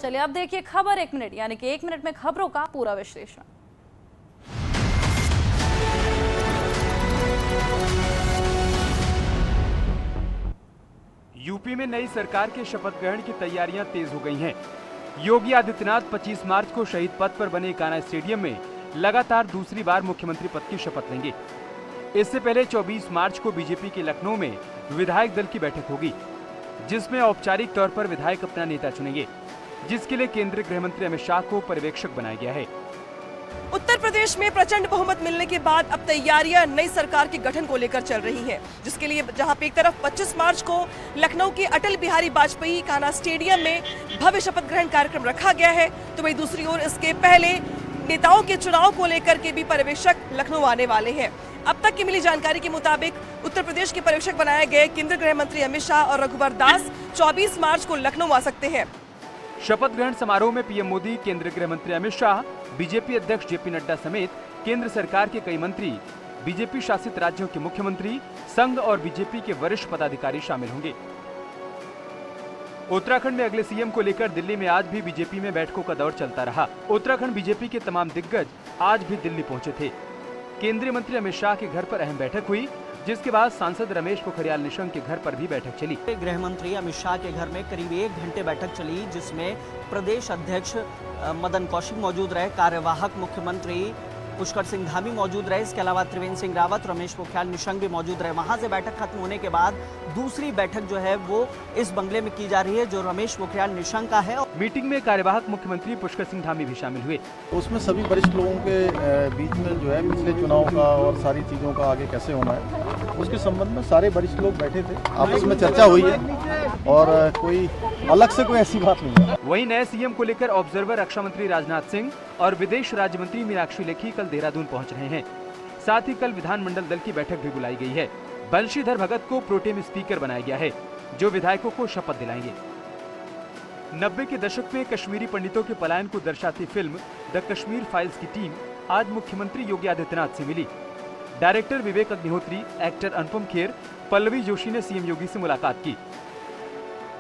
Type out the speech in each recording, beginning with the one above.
चलिए अब देखिए खबर 1 मिनट, यानी कि 1 मिनट में खबरों का पूरा विश्लेषण। यूपी में नई सरकार के शपथ ग्रहण की तैयारियां तेज हो गई हैं। योगी आदित्यनाथ 25 मार्च को शहीद पथ पर बने कान्हा स्टेडियम में लगातार दूसरी बार मुख्यमंत्री पद की शपथ लेंगे। इससे पहले 24 मार्च को बीजेपी के लखनऊ में विधायक दल की बैठक होगी, जिसमें औपचारिक तौर पर विधायक अपना नेता चुनेंगे, जिसके लिए केंद्रीय गृह मंत्री अमित शाह को पर्यवेक्षक बनाया गया है। उत्तर प्रदेश में प्रचंड बहुमत मिलने के बाद अब तैयारियां नई सरकार के गठन को लेकर चल रही हैं, जिसके लिए जहां पे एक तरफ 25 मार्च को लखनऊ के अटल बिहारी वाजपेयी कान्हा स्टेडियम में भव्य शपथ ग्रहण कार्यक्रम रखा गया है, तो वहीं दूसरी ओर इसके पहले नेताओं के चुनाव को लेकर के भी पर्यवेक्षक लखनऊ आने वाले हैं। अब तक की मिली जानकारी के मुताबिक उत्तर प्रदेश के पर्यवेक्षक बनाए गए केंद्रीय गृह मंत्री अमित शाह और रघुवर दास 24 मार्च को लखनऊ आ सकते हैं। शपथ ग्रहण समारोह में पीएम मोदी, केंद्रीय गृह मंत्री अमित शाह, बीजेपी अध्यक्ष जेपी नड्डा समेत केंद्र सरकार के कई मंत्री, बीजेपी शासित राज्यों के मुख्यमंत्री, संघ और बीजेपी के वरिष्ठ पदाधिकारी शामिल होंगे। उत्तराखंड में अगले सीएम को लेकर दिल्ली में आज भी बीजेपी में बैठकों का दौर चलता रहा। उत्तराखंड बीजेपी के तमाम दिग्गज आज भी दिल्ली पहुंचे थे। केंद्रीय मंत्री अमित शाह के घर पर अहम बैठक हुई, जिसके बाद सांसद रमेश पोखरियाल निशंक के घर पर भी बैठक चली। गृह मंत्री अमित शाह के घर में करीब 1 घंटे बैठक चली, जिसमें प्रदेश अध्यक्ष मदन कौशिक मौजूद रहे, कार्यवाहक मुख्यमंत्री पुष्कर सिंह धामी मौजूद रहे, इसके अलावा त्रिवेंद्र सिंह रावत, रमेश पोखरियाल निशंक भी मौजूद रहे। वहां से बैठक खत्म होने के बाद दूसरी बैठक जो है वो इस बंगले में की जा रही है, जो रमेश पोखरियाल निशंक का है। मीटिंग में कार्यवाहक मुख्यमंत्री पुष्कर सिंह धामी भी शामिल हुए। उसमें सभी वरिष्ठ लोगों के बीच में जो है पिछले चुनाव का और सारी चीज़ों का आगे कैसे होना है, उसके संबंध में सारे वरिष्ठ लोग बैठे थे, आपस में चर्चा हुई है और कोई अलग से कोई ऐसी बात नहीं है। वहीं नए सीएम को लेकर ऑब्जर्वर रक्षा मंत्री राजनाथ सिंह और विदेश राज्य मंत्री मीनाक्षी लेखी कल देहरादून पहुंच रहे हैं। साथ ही कल विधानमंडल दल की बैठक भी बुलाई गई है। बंशीधर भगत को प्रोटेम स्पीकर बनाया गया है, जो विधायकों को शपथ दिलाएंगे। 90 के दशक में कश्मीरी पंडितों के पलायन को दर्शाती फिल्म द कश्मीर फाइल्स की टीम आज मुख्यमंत्री योगी आदित्यनाथ से मिली। डायरेक्टर विवेक अग्निहोत्री, एक्टर अनुपम खेर, पल्लवी जोशी ने सीएम योगी से मुलाकात की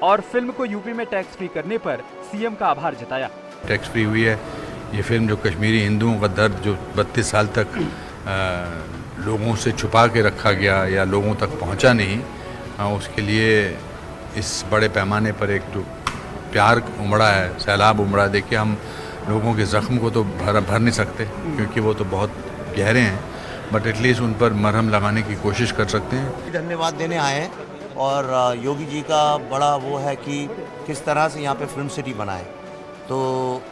और फिल्म को यूपी में टैक्स फ्री करने पर सीएम का आभार जताया। टैक्स फ्री हुई है ये फिल्म, जो कश्मीरी हिंदुओं का दर्द जो 32 साल तक लोगों से छुपा के रखा गया या लोगों तक पहुंचा नहीं, उसके लिए इस बड़े पैमाने पर एक जो प्यार उमड़ा है, सैलाब उमड़ा। देखिए, हम लोगों के ज़ख्म को तो भर नहीं सकते क्योंकि वो तो बहुत गहरे हैं, बट एटलीस्ट उन पर मरहम लगाने की कोशिश कर सकते हैं। धन्यवाद देने आए हैं और योगी जी का बड़ा वो है कि किस तरह से यहाँ पे फिल्म सिटी बनाए, तो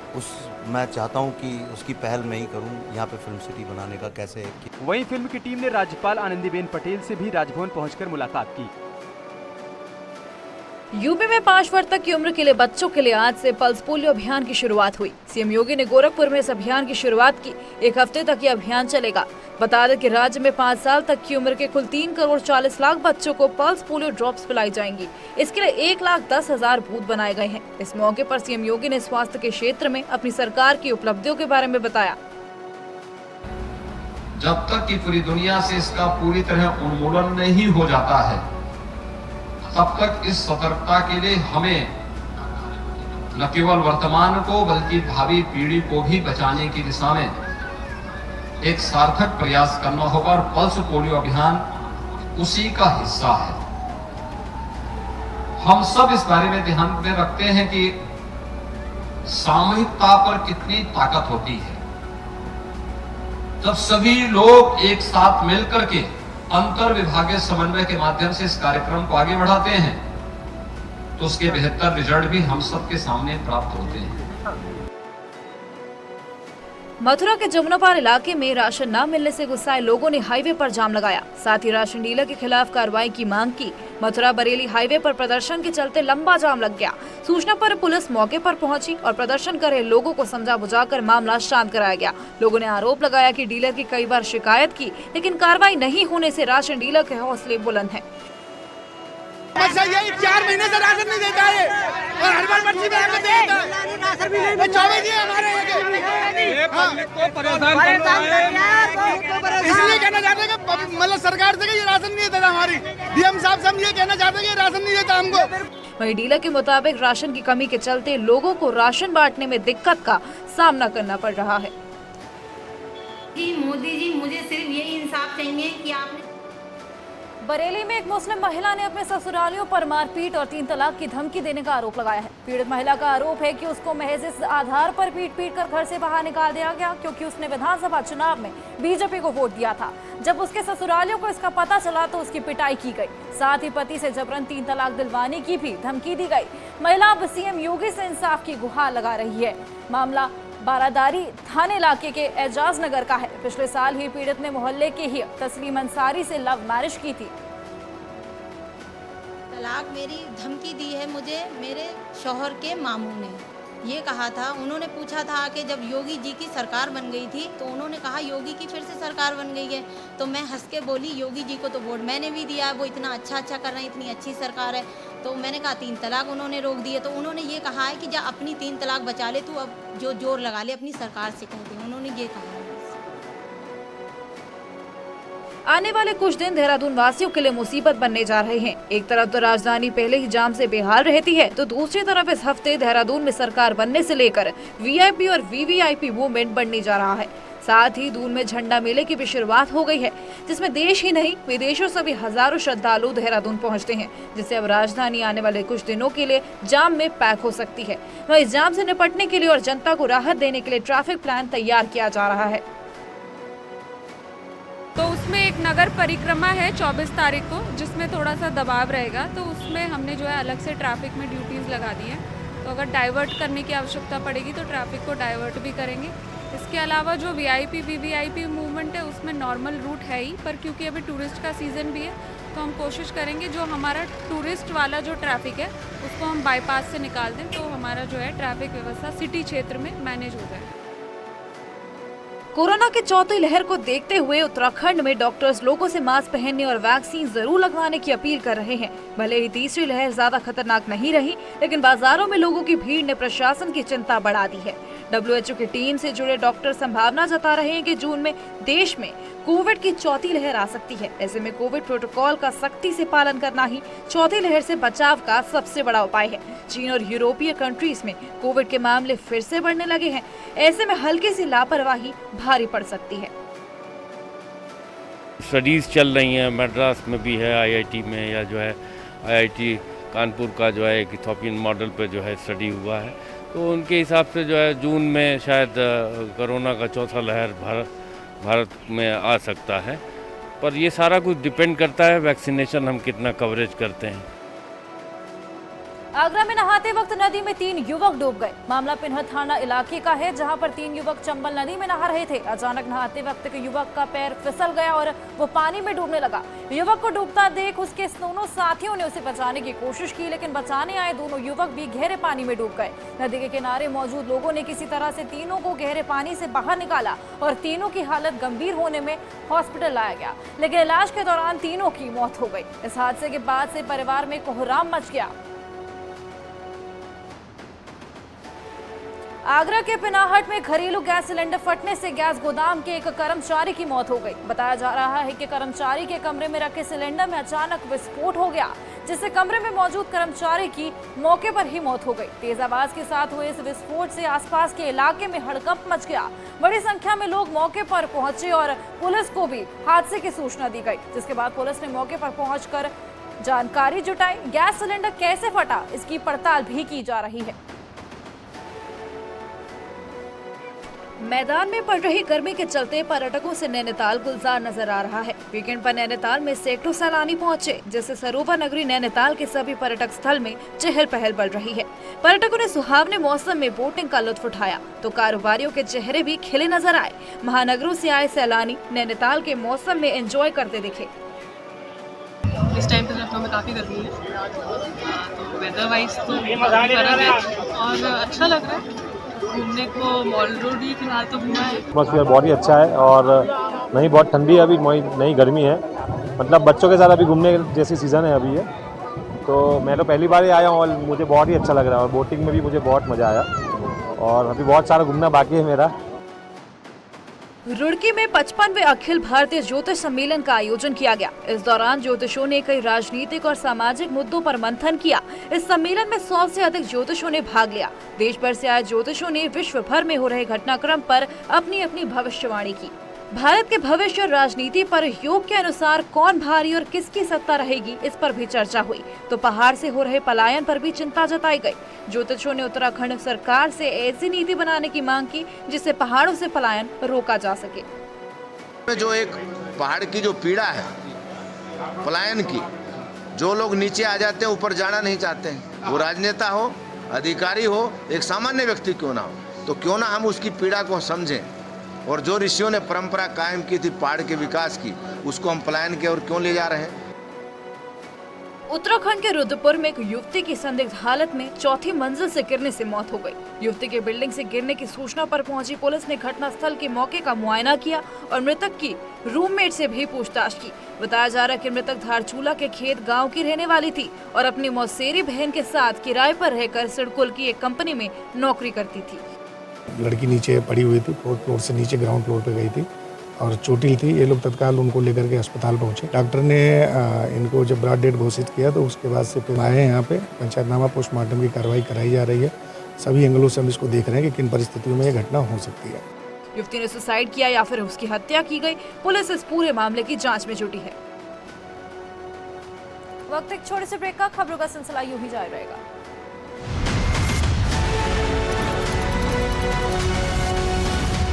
मैं चाहता हूँ कि उसकी पहल मैं ही करूँ, यहाँ पे फिल्म सिटी बनाने का कैसे। वहीं फिल्म की टीम ने राज्यपाल आनंदीबेन पटेल से भी राजभवन पहुंचकर मुलाकात की। यूपी में 5 वर्ष तक की उम्र के लिए बच्चों के लिए आज से पल्स पोलियो अभियान की शुरुआत हुई। सीएम योगी ने गोरखपुर में इस अभियान की शुरुआत की। 1 हफ्ते तक ये अभियान चलेगा। बता दें कि राज्य में 5 साल तक की उम्र के कुल 3 करोड़ 40 लाख बच्चों को पल्स पोलियो ड्रॉप्स पिलाई जाएंगी। इसके लिए 1,10,000 बूथ बनाए गए हैं। इस मौके पर सीएम योगी ने स्वास्थ्य के क्षेत्र में अपनी सरकार की उपलब्धियों के बारे में बताया। जब तक कि पूरी दुनिया से इसका पूरी तरह उन्मूलन नहीं हो जाता है, तब तक इस सतर्कता के लिए हमें न केवल वर्तमान को बल्कि भावी पीढ़ी को भी बचाने की दिशा में एक सार्थक प्रयास करना होगा और पल्स पोलियो अभियान उसी का हिस्सा है। हम सब इस बारे में ध्यान में रखते हैं कि सामूहिकता पर कितनी ताकत होती है। जब सभी लोग एक साथ मिलकर के अंतर विभागीय समन्वय के माध्यम से इस कार्यक्रम को आगे बढ़ाते हैं, तो उसके बेहतर रिजल्ट भी हम सबके सामने प्राप्त होते हैं। मथुरा के जमुनापार इलाके में राशन न मिलने से गुस्साए लोगों ने हाईवे पर जाम लगाया। साथ ही राशन डीलर के खिलाफ कार्रवाई की मांग की। मथुरा बरेली हाईवे पर प्रदर्शन के चलते लंबा जाम लग गया। सूचना पर पुलिस मौके पर पहुंची और प्रदर्शन कर रहे लोगों को समझा बुझाकर मामला शांत कराया गया। लोगों ने आरोप लगाया कि डीलर की कई बार शिकायत की, लेकिन कार्रवाई नहीं होने से राशन डीलर के हौसले बुलंद हैं। 4 महीने से राशन नहीं देता है और हर बार पर्ची में आकर देता है। 24 ही हमारे पब्लिक को परेशान कर रहा है। इसलिए कहना चाहते हैं कि मतलब सरकार से ये राशन नहीं देता हमारी डीएम साहब से हम ये कहना चाहते हैं कि राशन नहीं देता हमको। वहीं डीलर के मुताबिक राशन की कमी के चलते लोगों को राशन बांटने में दिक्कत का सामना करना पड़ रहा है। जी मोदी जी, मुझे सिर्फ ये इंसाफ चाहिए कि आपने। बरेली में एक मुस्लिम महिला ने अपने ससुरालियों पर मारपीट और 3 तलाक की धमकी देने का आरोप लगाया है। पीड़ित महिला का आरोप है कि उसको महज इस आधार पर पीट कर घर से बाहर निकाल दिया गया क्योंकि उसने विधानसभा चुनाव में बीजेपी को वोट दिया था। जब उसके ससुरालियों को इसका पता चला तो उसकी पिटाई की गई, साथ ही पति से जबरन 3 तलाक दिलवाने की भी धमकी दी गई। महिला अब सीएम योगी से इंसाफ की गुहार लगा रही है। मामला बारादारी थाने इलाके के एजाज नगर का है। पिछले साल ही पीड़ित ने मोहल्ले के ही तस्लीम अंसारी से लव मैरिज की थी। तलाक मेरी धमकी दी है मुझे मेरे शौहर के मामू ने ये कहा था। उन्होंने पूछा था कि जब योगी जी की सरकार बन गई थी तो उन्होंने कहा योगी की फिर से सरकार बन गई है, तो मैं हंस के बोली योगी जी को तो वोट मैंने भी दिया है, वो इतना अच्छा कर रहे हैं, इतनी अच्छी सरकार है। तो मैंने कहा 3 तलाक उन्होंने रोक दिए, तो उन्होंने ये कहा है कि जा अपनी 3 तलाक बचा ले, तू अब जो जोर लगा ले अपनी सरकार से कह दे, उन्होंने ये कहा है। आने वाले कुछ दिन देहरादून वासियों के लिए मुसीबत बनने जा रहे हैं। एक तरफ तो राजधानी पहले ही जाम से बेहाल रहती है, तो दूसरी तरफ इस हफ्ते देहरादून में सरकार बनने से लेकर वीआईपी और वीवीआईपी मूवमेंट बढ़ने जा रहा है। साथ ही दून में झंडा मेले की भी शुरुआत हो गई है, जिसमें देश ही नहीं विदेशों से भी हजारों श्रद्धालु देहरादून पहुंचते हैं, जिससे अब राजधानी आने वाले कुछ दिनों के लिए जाम में पैक हो सकती है। वहीं इस जाम से निपटने के लिए और जनता को राहत देने के लिए ट्रैफिक प्लान तैयार किया जा रहा है। तो उसमें एक नगर परिक्रमा है 24 तारीख को, जिसमें थोड़ा सा दबाव रहेगा, तो उसमें हमने जो है अलग से ट्रैफिक में ड्यूटीज़ लगा दी हैं। तो अगर डाइवर्ट करने की आवश्यकता पड़ेगी तो ट्रैफिक को डाइवर्ट भी करेंगे। इसके अलावा जो वीआईपी वीवीआईपी मूवमेंट है उसमें नॉर्मल रूट है ही, पर क्योंकि अभी टूरिस्ट का सीज़न भी है तो हम कोशिश करेंगे जो हमारा टूरिस्ट वाला जो ट्रैफिक है उसको हम बाईपास से निकाल दें, तो हमारा जो है ट्रैफिक व्यवस्था सिटी क्षेत्र में मैनेज हो जाए। कोरोना की चौथी लहर को देखते हुए उत्तराखंड में डॉक्टर्स लोगों से मास्क पहनने और वैक्सीन जरूर लगवाने की अपील कर रहे हैं। भले ही तीसरी लहर ज्यादा खतरनाक नहीं रही, लेकिन बाजारों में लोगों की भीड़ ने प्रशासन की चिंता बढ़ा दी है। WHO की टीम से जुड़े डॉक्टर संभावना जता रहे हैं कि जून में देश में कोविड की चौथी लहर आ सकती है। ऐसे में कोविड प्रोटोकॉल का सख्ती से पालन करना ही चौथी लहर से बचाव का सबसे बड़ा उपाय है। चीन और यूरोपीय कंट्रीज में कोविड के मामले फिर से बढ़ने लगे हैं। ऐसे में हल्की सी लापरवाही भारी पड़ सकती है। स्टडीज चल रही हैं, मद्रास में भी है, IIT में, या जो है IIT कानपुर का जो है एक इथोपियन मॉडल पे जो है स्टडी हुआ है, तो उनके हिसाब से जो है जून में शायद कोरोना का चौथा लहर भारत में आ सकता है। पर ये सारा कुछ डिपेंड करता है वैक्सीनेशन हम कितना कवरेज करते हैं। आगरा में नहाते वक्त नदी में 3 युवक डूब गए। मामला पिन्हर थाना इलाके का है, जहां पर 3 युवक चंबल नदी में नहा रहे थे। अचानक नहाते वक्त एक युवक का पैर फिसल गया और वो पानी में डूबने लगा। युवक को डूबता देख उसके दोनों साथियों ने उसे बचाने की कोशिश की, लेकिन बचाने आए दोनों युवक भी गहरे पानी में डूब गए। नदी के किनारे मौजूद लोगों ने किसी तरह से तीनों को गहरे पानी से बाहर निकाला और तीनों की हालत गंभीर होने में हॉस्पिटल लाया गया, लेकिन इलाज के दौरान तीनों की मौत हो गई। इस हादसे के बाद से परिवार में कोहराम मच गया। आगरा के पिनाहट में घरेलू गैस सिलेंडर फटने से गैस गोदाम के एक कर्मचारी की मौत हो गई। बताया जा रहा है कि कर्मचारी के कमरे में रखे सिलेंडर में अचानक विस्फोट हो गया, जिससे कमरे में मौजूद कर्मचारी की मौके पर ही मौत हो गई। तेज आवाज के साथ हुए इस विस्फोट से आसपास के इलाके में हड़कंप मच गया। बड़ी संख्या में लोग मौके पर पहुंचे और पुलिस को भी हादसे की सूचना दी गई, जिसके बाद पुलिस ने मौके पर पहुंचकर जानकारी जुटाई। गैस सिलेंडर कैसे फटा, इसकी पड़ताल भी की जा रही है। मैदान में पड़ रही गर्मी के चलते पर्यटकों से नैनीताल गुलजार नजर आ रहा है। वीकेंड पर नैनीताल में सैकड़ों सैलानी पहुंचे, जिससे सरोवर नगरी नैनीताल के सभी पर्यटक स्थल में चहल पहल बढ़ रही है। पर्यटकों ने सुहावने मौसम में बोटिंग का लुत्फ उठाया, तो कारोबारियों के चेहरे भी खिले नजर आए। महानगरों से आए सैलानी नैनीताल के मौसम में एंजॉय करते दिखे। इस टाइम पे लखनऊ में काफ़ी गर्मी है, तो वेदर वाइज तो फर्क है और अच्छा लग रहा है। घूमने को मॉल रोड ही फिलहाल तो घूमा है। एटमॉस्फेयर बहुत ही अच्छा है और नहीं बहुत ठंडी है, अभी नहीं गर्मी है। मतलब बच्चों के साथ अभी घूमने जैसी सीज़न है अभी है, तो मैं तो पहली बार ही आया हूँ और मुझे बहुत ही अच्छा लग रहा है और बोटिंग में भी मुझे बहुत मज़ा आया और अभी बहुत सारा घूमना बाकी है मेरा। रुड़की में 55वें अखिल भारतीय ज्योतिष सम्मेलन का आयोजन किया गया। इस दौरान ज्योतिषों ने कई राजनीतिक और सामाजिक मुद्दों पर मंथन किया। इस सम्मेलन में 100 से अधिक ज्योतिषों ने भाग लिया। देश भर से आए ज्योतिषों ने विश्व भर में हो रहे घटनाक्रम पर अपनी अपनी भविष्यवाणी की। भारत के भविष्य और राजनीति पर योग के अनुसार कौन भारी और किसकी सत्ता रहेगी, इस पर भी चर्चा हुई। तो पहाड़ से हो रहे पलायन पर भी चिंता जताई गई। ज्योतिषों ने उत्तराखंड सरकार से ऐसी नीति बनाने की मांग की जिससे पहाड़ों से पलायन रोका जा सके। जो एक पहाड़ की जो पीड़ा है पलायन की, जो लोग नीचे आ जाते हैं, ऊपर जाना नहीं चाहते हैं, वो राजनेता हो, अधिकारी हो, एक सामान्य व्यक्ति क्यों ना हो, तो क्यों ना हम उसकी पीड़ा को समझें। और जो ऋषियों ने परंपरा कायम की थी पहाड़ के विकास की, उसको हम पलायन के और क्यों ले जा रहे हैं। उत्तराखंड के रुद्रपुर में एक युवती की संदिग्ध हालत में चौथी मंजिल से गिरने से मौत हो गई। युवती के बिल्डिंग से गिरने की सूचना पर पहुंची पुलिस ने घटनास्थल के मौके का मुआयना किया और मृतक की रूममेट से भी पूछताछ की। बताया जा रहा है कि मृतक धारचूला के खेत गांव की रहने वाली थी और अपनी मौसेरी बहन के साथ किराए पर रहकर सिडकुल की एक कंपनी में नौकरी करती थी। लड़की नीचे पड़ी हुई थी, 4th फ्लोर से नीचे ग्राउंड फ्लोर पे गई थी और चोटिल थी। ये लोग तत्काल उनको लेकर के अस्पताल पहुंचे। डॉक्टर ने इनको जब ब्रॉड डेड घोषित किया तो उसके बाद से फिर आए हैं यहाँ पे। पंचायतनामा पोस्टमार्टम की कार्रवाई कराई जा रही है। सभी एंगलों से हम इसको देख रहे हैं कि किन परिस्थितियों में यह घटना हो सकती है। युवती ने सुसाइड किया या फिर उसकी हत्या की गई, पुलिस इस पूरे मामले की जाँच में जुटी है। वक्त एक छोटे से ब्रेक का, खबरों का सिलसिला यूं ही जारी रहेगा।